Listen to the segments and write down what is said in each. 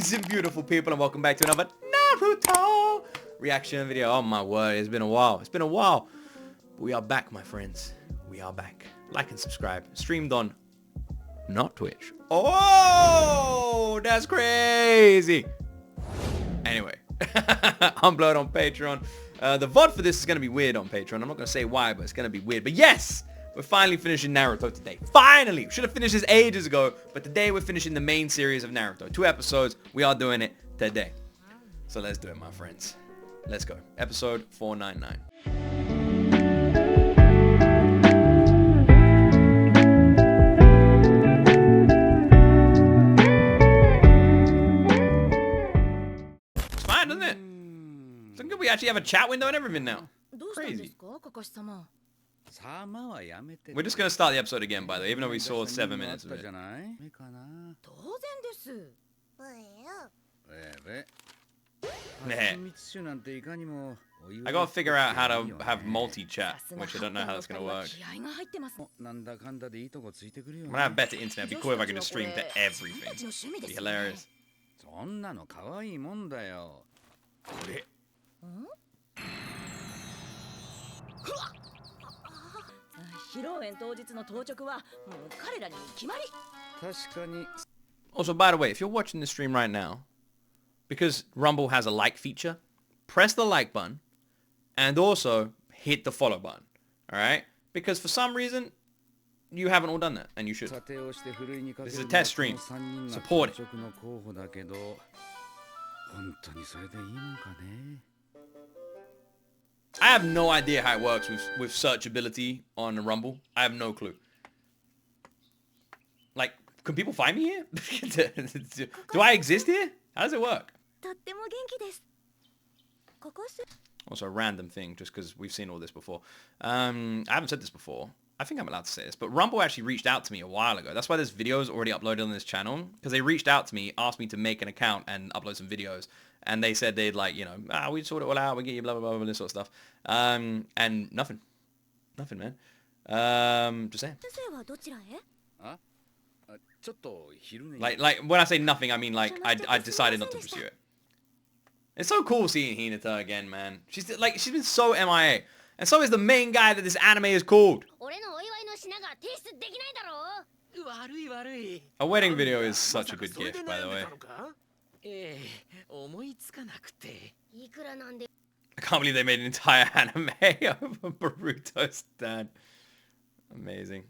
Amazing, beautiful people, and welcome back to another Naruto reaction video. Oh my word, it's been a while. It's been a while. But we are back, my friends. We are back. Like and subscribe. Streamed on not Twitch. Oh, that's crazy. Anyway, UNBLURRED on Patreon. The VOD for this is going to be weird on Patreon. I'm not going to say why, but it's going to be weird. But yes, we're finally finishing Naruto today. Finally! We should have finished this ages ago, but today we're finishing the main series of Naruto. 2 episodes. We are doing it today. So let's do it, my friends. Let's go. Episode 499. It's fine, doesn't it? It's good we actually have a chat window and everything now. Crazy. We're just going to start the episode again, by the way, even though we saw 7 minutes of it. I gotta figure out how to have multi-chat, which I don't know how that's gonna work. I'm gonna have better internet. It'd be cool if I could just stream to everything. It'd be hilarious. Also, by the way, if you're watching this stream right now, because Rumble has a like feature, press the like button and also hit the follow button. Alright? Because for some reason, you haven't all done that, and you should. This is a test stream. Support it. I have no idea how it works with searchability on Rumble. I have no clue. Like, can people find me here? Do I exist here? How does it work? Also a random thing, just because we've seen all this before. I haven't said this before. I think I'm allowed to say this, but Rumble actually reached out to me a while ago. That's why this video is already uploaded on this channel, because they reached out to me, asked me to make an account and upload some videos. And they said they'd like, you know, we'd sort it all out, we'd get you blah, blah, blah, blah, this sort of stuff. And nothing. Nothing, man. Just saying. Like, when I say nothing, I mean, like, I decided not to pursue it. It's so cool seeing Hinata again, man. She's been so MIA. And so is the main guy that this anime is called. A wedding video is such a good gift, by the way. I can't believe they made an entire anime over Naruto stan. Amazing.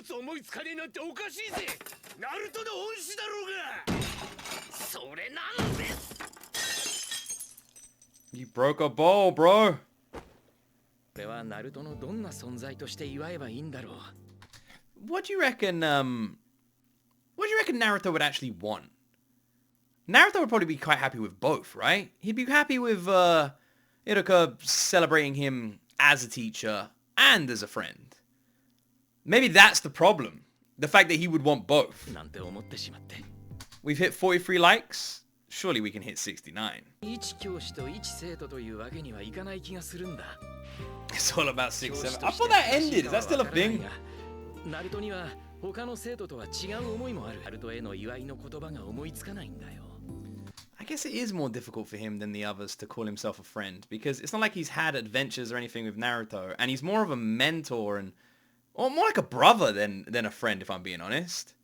You broke a bowl, bro. What do you reckon, Naruto would actually want? Naruto would probably be quite happy with both, right? He'd be happy with Iruka celebrating him as a teacher and as a friend. Maybe that's the problem. The fact that he would want both. We've hit 43 likes. Surely we can hit 69. It's all about 6, 7. I thought that ended. Is that still a thing? I guess it is more difficult for him than the others to call himself a friend, because it's not like he's had adventures or anything with Naruto, and he's more of a mentor or more like a brother than a friend, if I'm being honest.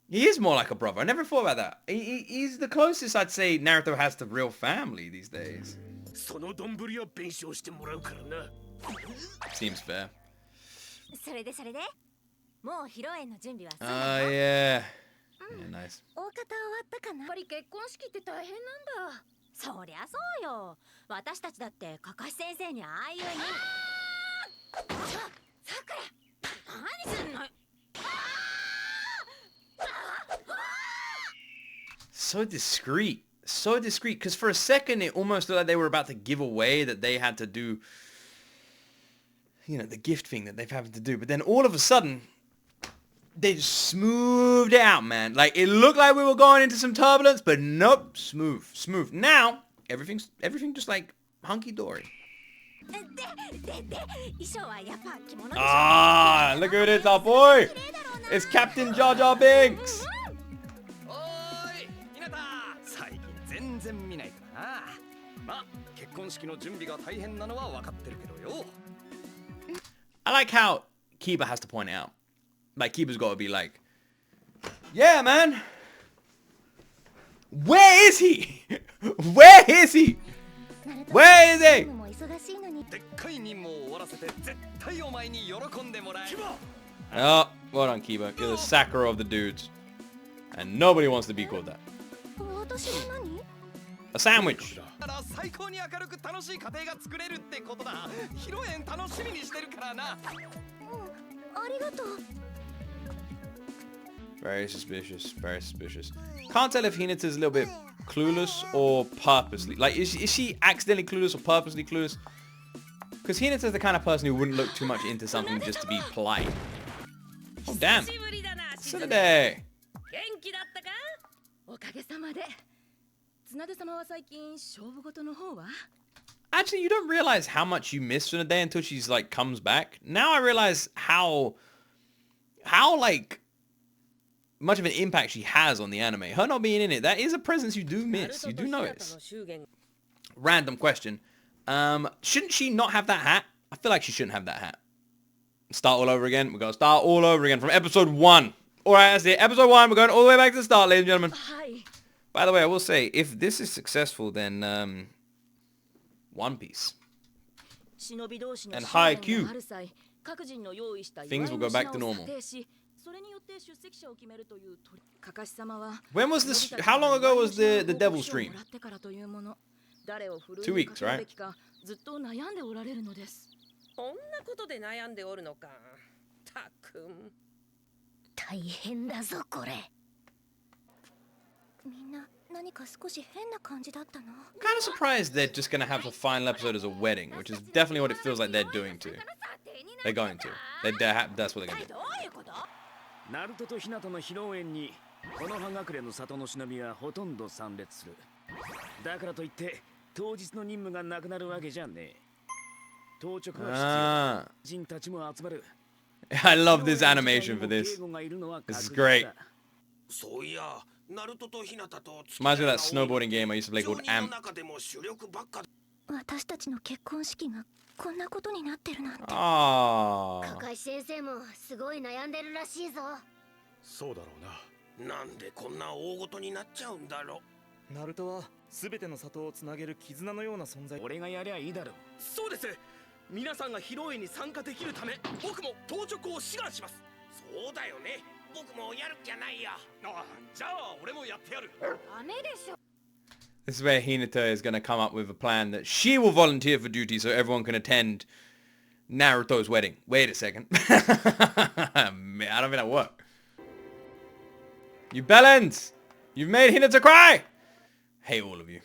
He is more like a brother. I never thought about that. He's the closest I'd say Naruto has to real family these days. Seems fair. Yeah. Yeah, nice. So discreet. So discreet, because for a second it almost looked like they were about to give away that they had to do, you know, the gift thing that they've had to do. But then all of a sudden, they just smoothed it out, man. Like, it looked like we were going into some turbulence, but nope, smooth, smooth. Now, everything just like hunky-dory. Ah, look who it is, our boy. It's Captain Jar Jar Binks. 全然見ないからな。まあ結婚式の準備が大変なのは分かってるけどよ。I like how Kiba has to point it out. Like, Kiba's got to be like, yeah, man. Where is he? Where is he? Where is he? でっかい任務を終わらせて絶対お前に喜んでもらえる。Oh, well done, Kiba. You're the Sakura of the dudes. And nobody wants to be called that. A sandwich. 最高に明るく楽しい家庭が作れるってことだ。披露宴楽しみにしてるからな。ありがとう。Very suspicious. Very suspicious. Can't tell if Hinata's a little bit clueless or purposely. Like, is she accidentally clueless or purposely clueless? Because Hinata's the kind of person who wouldn't look too much into something just to be polite. Oh, damn. Sunday. Actually, you don't realize how much you miss Sunday until she's like comes back. Now I realize how like much of an impact she has on the anime. Her not being in it, that is a presence you do miss. You do notice. Random question. Shouldn't she not have that hat? I feel like she shouldn't have that hat. Start all over again. We're going to start all over again from episode 1. Alright, that's it. Episode 1. We're going all the way back to the start, ladies and gentlemen. By the way, I will say, if this is successful, then One Piece and Haikyuu, things will go back to normal. When was this? How long ago was the Devil stream? 2 weeks, right? そんなことで悩んでおるのか。たくん。大変だぞこれ。みんな何か少し変な感じだったの。Kind of surprised they're just gonna have the final episode as a wedding, which is definitely what it feels like they're doing to. They're going to. That's what they're gonna do. ナルトとヒナタの披露宴にこの葉隠れの里の忍びはほとんど参列する。だからといって当日の任務がなくなるわけじゃねえ。当直は必要。人たちも集まる。I love this animation for this. This is great. そういや、ナルトとヒナタと Reminds me of that snowboarding game I used to play called Amp. 私たちの結婚式がこんなことになってるなんて。ああ。カカシ先生もすごい悩んでるらしいぞ。そうだろうな。なんでこんな大事になっちゃうんだろう。ナルトは全ての里をつなげる絆のような存在。俺がやりゃいいだろう。そうです。皆さんが披露宴に参加できるため、僕も当直を志願します。そうだよね。僕もやるっきゃないや。じゃあ俺もやってやる。ダメでしょ。This is where Hinata is going to come up with a plan that she will volunteer for duty so everyone can attend Naruto's wedding. Wait a second. Man, I don't think that'll work. You bellends! You've made Hinata cry! Hate all of you.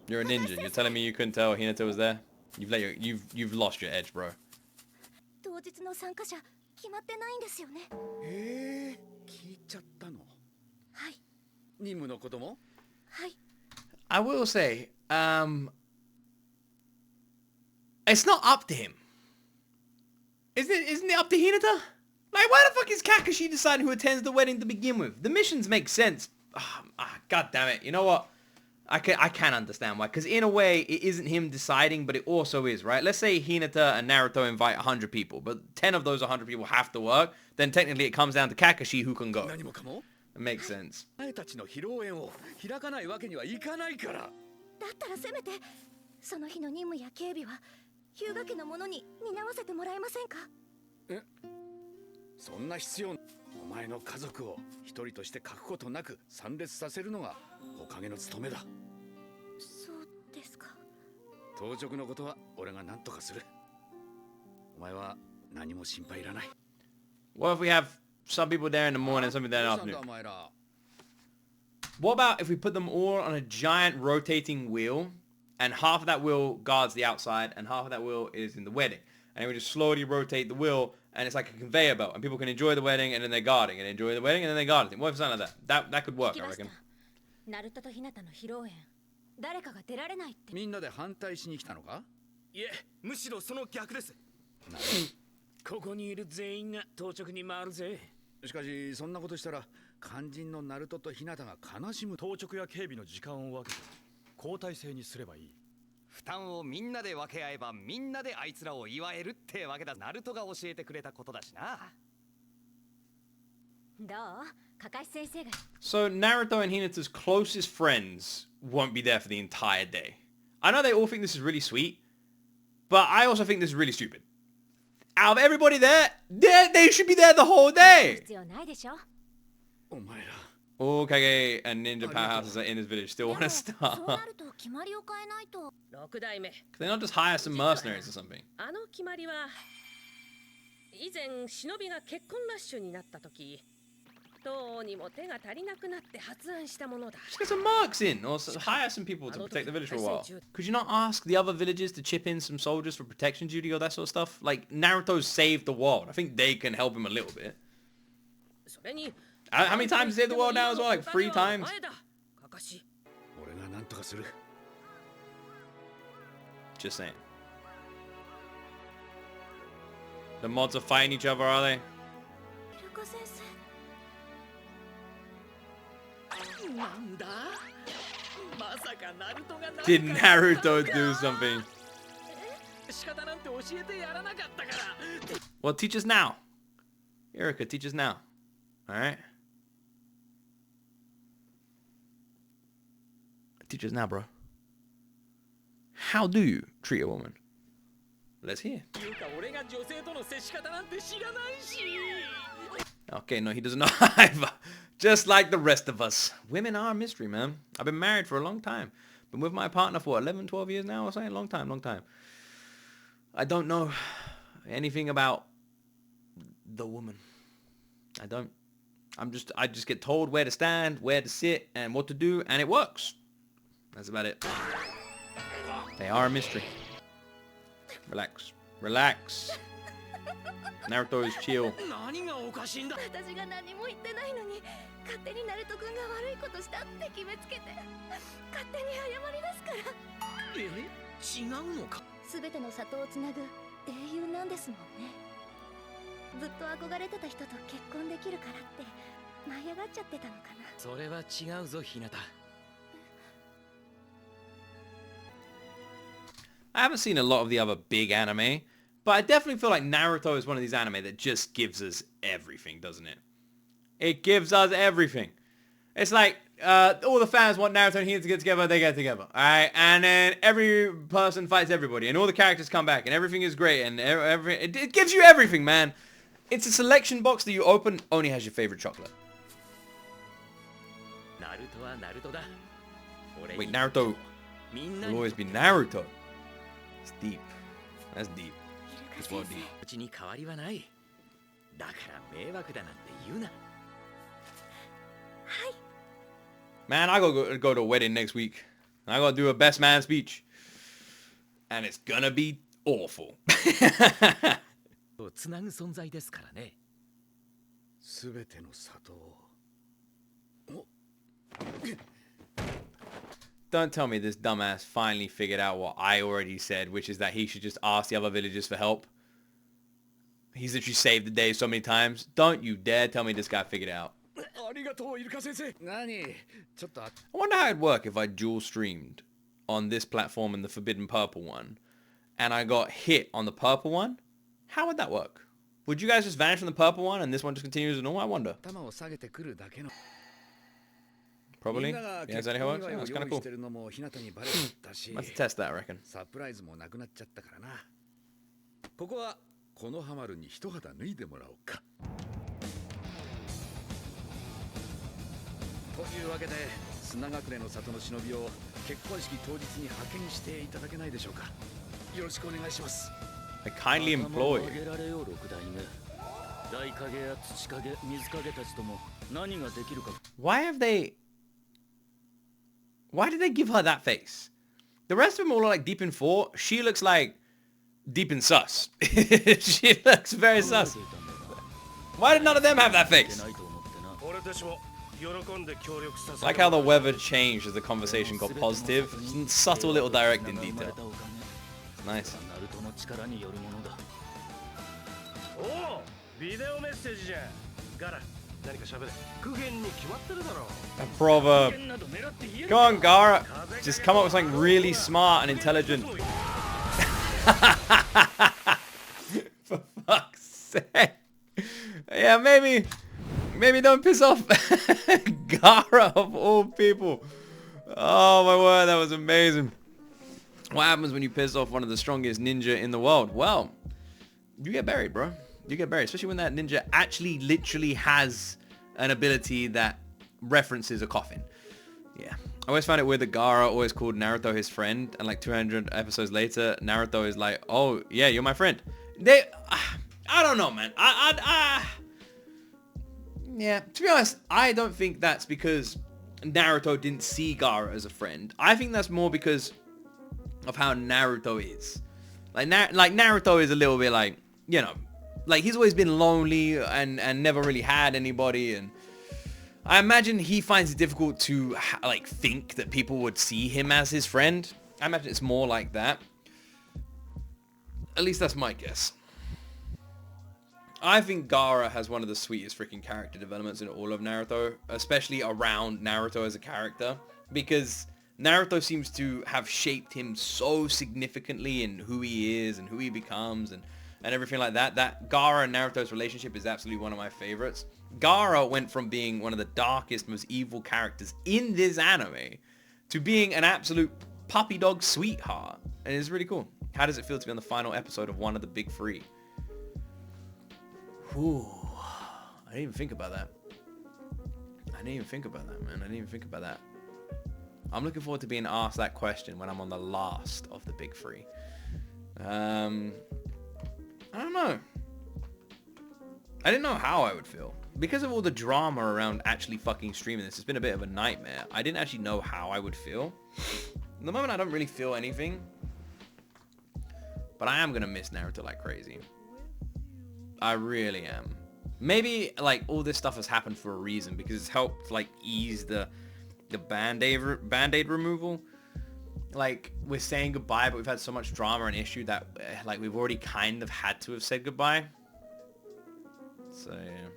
You're a ninja. You're telling me you couldn't tell Hinata was there? You've lost your edge, bro. 当日の参加者決まってないんですよね。聞いちゃったの。はい。任務のことも？はい。I will say, it's not up to him. Isn't it up to Hinata? Like, why the fuck is Kakashi deciding who attends the wedding to begin with? The missions make sense. God damn it. You know what? I can understand why. Because in a way, it isn't him deciding, but it also is, right? Let's say Hinata and Naruto invite 100 people, but 10 of those 100 people have to work. Then technically it comes down to Kakashi who can go. It makes sense. 前たちの披露宴を開かないわけにはいかないから。だったらせめてその日の任務や警備は日向家の者に担わせてもらえませんか？え？そんな必要。お前の家族を一人として欠くことなく参列させるのがおかげの務めだ。そうですか。当直のことは俺が何とかする。お前は何も心配いらない。What if we have some people there in the morning, some people there in the afternoon? What about if we put them all on a giant rotating wheel, and half of that wheel guards the outside, and half of that wheel is in the wedding, and we just slowly rotate the wheel, and it's like a conveyor belt, and people can enjoy the wedding, and then they're guarding, and enjoy the wedding, and then they're guarding. What if something like that? That could work, I reckon. ナルトとヒナタの披露宴、誰かが出られないって。みんなで反対しに来たのか？いえ、むしろその逆です。ここにいる全員が当直に回るぜ。しかしそんなことしたら肝心のナルトとヒナタが悲しむ。当直や警備の時間を分けて交代制にすればいい。負担をみんなで分け合えばみんなであいつらを祝えるってわけだ。ナルトが教えてくれたことだしな。どう？カカシ先生が。 So Naruto and Hinata's closest friends won't be there for the entire day. I know they all think this is really sweet, but I also think this is really stupid. Out of everybody there, they should be there the whole day. 必要ないでしょ。お前ら Okage and Ninja Powerhouses are in this village. Still want to そう start. なると決まりを変えないと。6代目 Can they not just hire some mercenaries or something? あの決まりは以前忍びが結婚ラッシュになった時どうにも手が足りなくなって発案したものだ。 Just get some mercs in, or hire some people to protect the village for a while. Could you not ask the other villagers to chip in some soldiers for protection duty or that sort of stuff? Like, Naruto saved the world. I think they can help him a little bit. それに How many times he saved the world now as well? Like 3 times? カカシ俺が何とかする。 Just saying. The mods are fighting each other, are they? イルカ先生。なんだまさかナルトが Did Naruto do something? 仕方なんて教えてやらなかったから。 Well, teach us now. Erika, teach us now. Alright? Teach us now, bro. How do you treat a woman? Let's hear. いうか俺が女性との接し方なんて知らないし。 Okay, no, he doesn't know either. Just like the rest of us. Women are a mystery, man. I've been married for a long time. Been with my partner for what, 11, 12 years now or something? Long time, long time. I don't know anything about the woman. I don't. I just get told where to stand, where to sit, and what to do, and it works. That's about it. They are a mystery. Relax. Relax. Naruto is chill. 何がおかしいんだ。私が何も言ってないのに勝手にナルト君が悪いことしたって決めつけて勝手に謝り出すから。違うのか。全ての里をつなぐ英雄なんですもんね。ずっと憧れてた人と結婚できるからって舞い上がっちゃってたのかな。それは違うぞ、ひなた。I haven't seen a lot of the other big anime, but I definitely feel like Naruto is one of these anime that just gives us everything, doesn't it? It gives us everything. It's like all the fans want Naruto and Hinata to get together, they get together, alright? And then every person fights everybody, and all the characters come back, and everything is great, and it gives you everything, man. It's a selection box that you open, only has your favorite chocolate. ナルトはナルトだ。 Wait, Naruto みんな will always be Naruto. It's deep. That's deep. イルカ It's 先 well 生 deep. うちに変わりはない。だから迷惑だなんて言うな。 Man, I gotta go to a wedding next week. I gotta do a best man speech. And it's gonna be awful. つなぐ存在ですからね。すべての里を。 Don't tell me this dumbass finally figured out what I already said, which is that he should just ask the other villagers for help. He's literally saved the day so many times. Don't you dare tell me this guy figured it out. ありがとうイルカ先生。何？ちょっと I wonder how it'd work if I dual streamed on this platform and the Forbidden Purple one, and I got hit on the purple one. How would that work? Would you guys just vanish from the purple one and this one just continues as normal? I wonder. 頭を下げてくるだけの。 Probably. みんなが Yeah, is 結 that 婚 how it 祝い works? を Yeah, that's 用 kind 意 of し cool. てるのもひなたにバレたし、 Let's test that, I reckon. サプライズもなくなっちゃったからな。ここはこのハマるに一肌脱いでもらおうか。というわけで砂隠れの里の忍びを結婚式当日に派遣していただけないでしょうか。よろしくお願いします。 I kindly employ. 上げられよ6代目。大影や土影、水影たちとも何ができるか。 Why did they give her that face? The rest of them all look like deep in 4. She looks like deep in sus. She looks very sus. Why did none of them have that face? Like how the weather changed as the conversation got positive. Some subtle little directing detail. Nice. ナルトの力によるものだ。おお、ビデオメッセージじゃん。A proverb. Come on, Gara. Just come up with something really smart and intelligent. For fuck's sake. Yeah, maybe don't piss off Gara of all people. Oh my word, that was amazing. What happens when you piss off one of the strongest ninja in the world? Well, you get buried, bro. You get buried, especially when that ninja actually literally has an ability that references a coffin. Yeah. I always found it weird that Gaara always called Naruto his friend, and like 200 episodes later, Naruto is like, oh, yeah, you're my friend. I don't know, man. Yeah, to be honest, I don't think that's because Naruto didn't see Gaara as a friend. I think that's more because of how Naruto is. Like Naruto is a little bit like, you know, like he's always been lonely and never really had anybody, and I imagine he finds it difficult to like think that people would see him as his friend. I imagine it's more like that. At least that's my guess. I think Gaara has one of the sweetest freaking character developments in all of Naruto, especially around Naruto as a character, because Naruto seems to have shaped him so significantly in who he is and who he becomes and everything like that. That Gaara and Naruto's relationship is absolutely one of my favorites. Gaara went from being one of the darkest, most evil characters in this anime to being an absolute puppy dog sweetheart. And it's really cool. How does it feel to be on the final episode of one of the big three? Whew. I didn't even think about that. I didn't even think about that, man. I didn't even think about that. I'm looking forward to being asked that question when I'm on the last of the big three. I don't know. I didn't know how I would feel. Because of all the drama around actually fucking streaming this, it's been a bit of a nightmare. I didn't actually know how I would feel. At the moment, I don't really feel anything. But I am going to miss Naruto like crazy. I really am. Maybe, like, all this stuff has happened for a reason, because it's helped, like, ease the band-aid removal. Like, we're saying goodbye, but we've had so much drama and issue that, like, we've already kind of had to have said goodbye. So, yeah.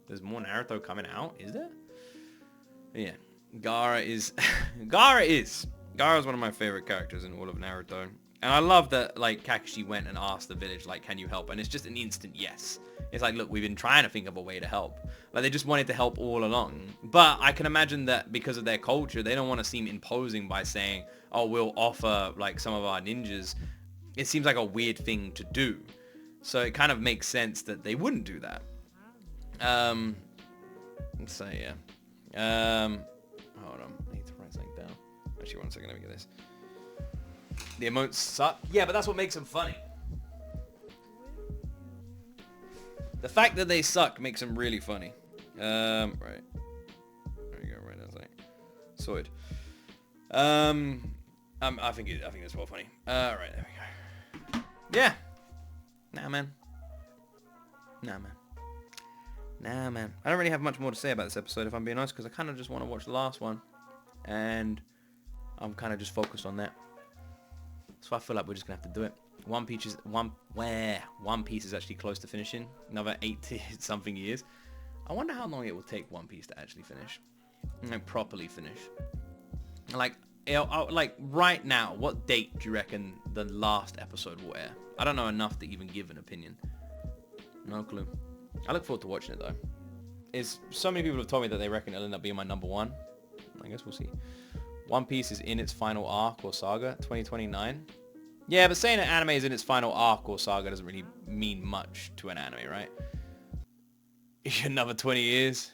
There's more Naruto coming out, is there? Yeah. Gaara is one of my favorite characters in all of Naruto. And I love that, like, Kakashi went and asked the village, like, can you help? And it's just an instant yes. It's like, look, we've been trying to think of a way to help. Like, they just wanted to help all along. But I can imagine that because of their culture, they don't want to seem imposing by saying, oh, we'll offer, like, some of our ninjas. It seems like a weird thing to do. So it kind of makes sense that they wouldn't do that. So, yeah. Hold on. I need to write something down. Actually, one second. Let me get this. The emotes suck. Yeah, but that's what makes them funny. The fact that they suck makes them really funny. Right. There we go. Right, that's like sorted. I think it's well funny. Right, there we go. Yeah. Nah, man. I don't really have much more to say about this episode, if I'm being honest, because I kind of just want to watch the last one, and I'm kind of just focused on that. So I feel like we're just gonna have to do it. One Piece is actually close to finishing. Another 80-something years. I wonder how long it will take One Piece to actually finish, like properly finish. Like, like right now, what date do you reckon the last episode will air? I don't know enough to even give an opinion. No clue. I look forward to watching it though. So many people have told me that they reckon it'll end up being my number one. I guess we'll see. One Piece is in its final arc or saga, 2029. Yeah, but saying an anime is in its final arc or saga doesn't really mean much to an anime, right? Another 20 years.